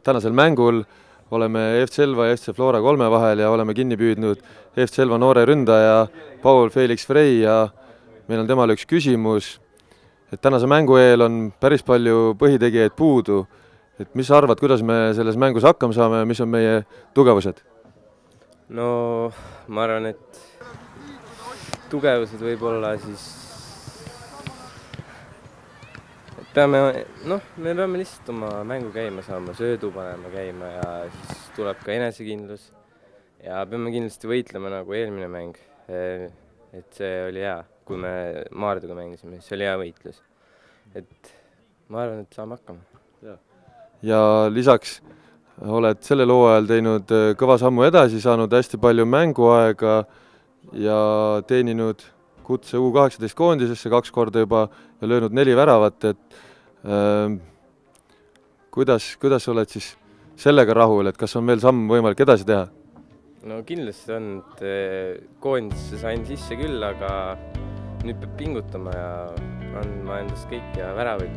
tänasel mängul oleme FC Selva ja FC Flora 3 vahel ja oleme kinni püüdnud FC Selva noore ründaja Paul Felix Frey ja meil on temale üks küsimus, et tänase mängu eel on päris palju põhitegijaid puudu. Et mis sa arvad, kuidas me selles mängus hakkama saame ja mis on meie tugevused? No ma arvan, et tugevused võib olla siis me peame lihtsalt oma mängu käima saama, söödu panema käima ja siis tuleb ka enesekindlus ja peame kindlasti võitlema nagu eelmine mäng, et see oli hea, kui me Maarduga mängisime, see oli hea võitlus. Et ma arvan, et saame hakkama. Ja lisaks oled sellel hooajal teinud kõva sammu edasi, saanud hästi palju mänguaega ja teeninud kutse U18 koondisesse 2 korda juba ja löönud 4 väravat, et kuidas oled siis sellega rahul, et kas on veel samm võimalik edasi teha? No kindlasti on, et koondisse sain sisse küll, aga nüüd peab pingutama ja andma endast kõik ja väravaid.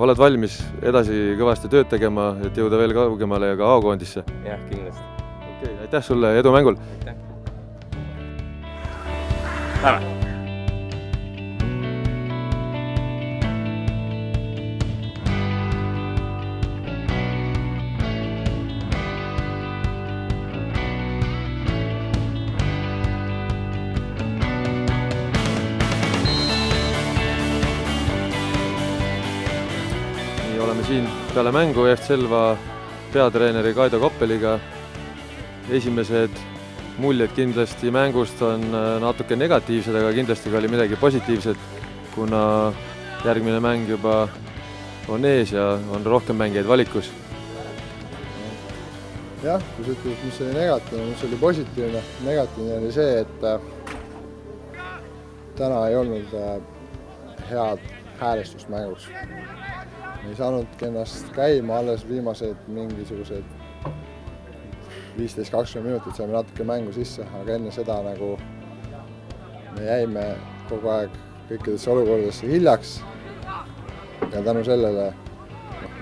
Oled valmis edasi kõvasti tööd tegema, et jõuda veel kaugemale ja ka A-koondisse? Jah, kindlasti. Okei, aitäh sulle, edu mängul! Aitäh! Lähme! Oleme siin peale mängu FC Selva peatreeneri Kaido Koppeliga. Esimesed muljed kindlasti mängust on natuke negatiivsed, aga kindlasti ka oli midagi positiivset, kuna järgmine mäng juba on ees ja on rohkem mängijaid valikus. Jah, kui sa ütled, mis oli negatiivne, mis oli positiivne. Negatiivne oli see, et täna ei olnud head häälestust mängus. Me ei saanudki ennast käima, alles viimased mingisugused 15-20 minutit saime natuke mängu sisse, aga enne seda nagu me jäime kogu aeg kõikidesse olukordadesse hiljaks ja tänu sellele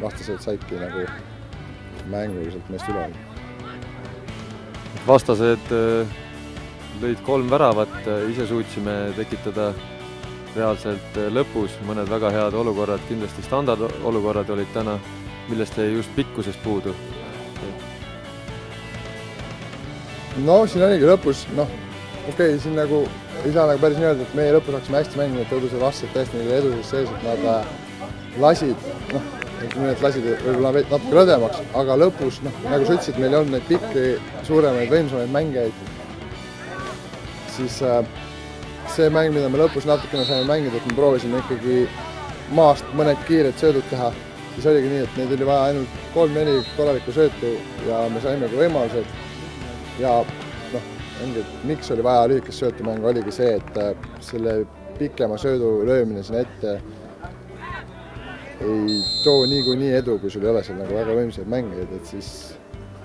vastased saidki nagu mänguliselt meist üle. Vastased lõid 3 väravat, ise suutsime tekitada reaalselt lõpus mõned väga head olukorrad, kindlasti standardolukorrad olid täna, millest jäi just pikkusest puudu. No siin oligi lõpus, siin nagu ei saa nagu päris nii öelda, et meie lõpus hakkasime hästi mängima, et õdused vastased tõesti neile eduses sees, et nad lasid, lasid võib-olla natuke lõdemaks, aga lõpus, nagu sa ütlesid, meil ei olnud neid pikki, suuremaid, võimsamaid mängijaid, siis see mäng, mida me lõpus natukene saime mängida, et me proovisime ikkagi maast mõned kiired söödud teha, siis oligi nii, et neid oli vaja ainult 3-4 korralikku söötu ja me saimegi võimalused. Ja miks oli vaja lühikest söötumängu, oligi see, et selle pikema söödu löömine siin ette ei too nii edu, kui sul ei ole seal nagu väga võimsaid mängijaid, et siis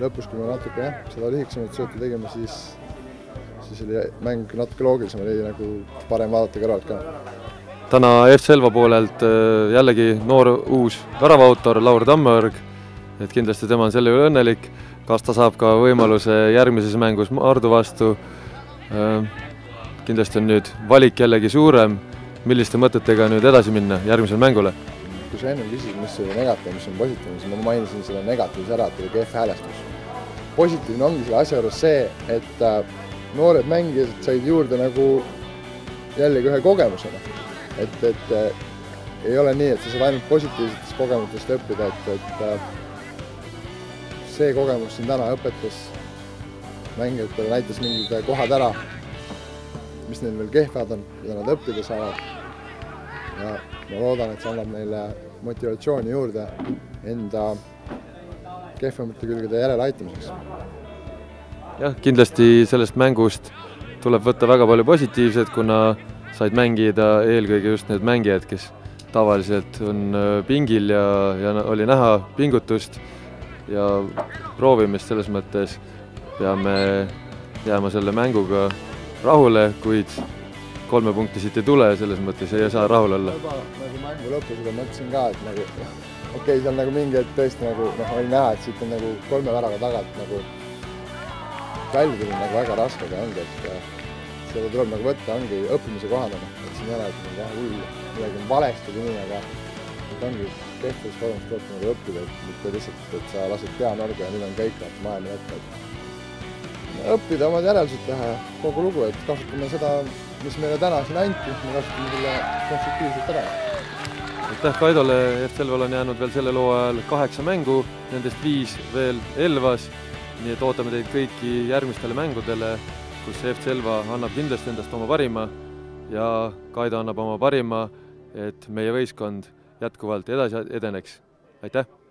lõpus, kui me natuke seda lühikesemat söötu tegime, siis oli mäng natuke loogilisem, oli nagu parem vaadata kõrvalt ka. Täna FC Selva poolelt jällegi noor uus väravautor Laur Tammeorg, et kindlasti tema on selle üle õnnelik. Kas ta saab ka võimaluse järgmises mängus Maardu vastu? Kindlasti on nüüd valik jällegi suurem. Milliste mõtetega nüüd edasi minna järgmisel mängule? Kui sa enne küsid, mis oli negatiivne, mis on positiivne, siis ma mainisin selle negatiivse ära, et oli kehv häälestus. Positiivne ongi selle asja juures see, et noored mängijad said juurde nagu jällegi ühe kogemusena. Et ei ole nii, et sa saad ainult positiivsetest kogemustest õppida, et see kogemus siin täna õpetas mängijatele, näitas mingid kohad ära, mis neil veel kehvad on, mida nad õppida saavad. Ja ma loodan, et see annab neile motivatsiooni juurde enda kehvemate külgede järele aitamiseks. Jah, kindlasti sellest mängust tuleb võtta väga palju positiivset, kuna said mängida eelkõige just need mängijad, kes tavaliselt on pingil ja oli näha pingutust ja proovimist selles mõttes peame jääma selle mänguga rahule, kuid 3 punkti siit ei tule, selles mõttes ei saa rahul olla. Nagu mängu lõpus mõtlesin ka, et okei, seal nagu mingi hetk tõesti nagu oli näha, et siit on nagu 3 väraga tagant nagu välja tuli nagu väga raske, aga ongi, et seda tuleb nagu võtta, ongi õppimise kohana, et siin ei ole, et jah, hull, midagi on valesti või nii, aga et ongi kehtivus kodumust tuleb nagu õppida, et mitte lihtsalt, et sa lased pea norgu ja nüüd on kõik, et maailma lõpp, et õppida omad järeldused teha ja kogu lugu, et kasutame seda, mis meile täna siin anti, me kasutame selle konstruktiivselt ära. Aitäh Kaidole, F-Selval on jäänud veel sellel hooajal 8 mängu, nendest 5 veel Elvas, nii et ootame teid kõiki järgmistele mängudele, kus F-Selva annab kindlasti endast oma parima ja Kaido annab oma parima, et meie võistkond jätkuvalt edasi edeneks. Aitäh!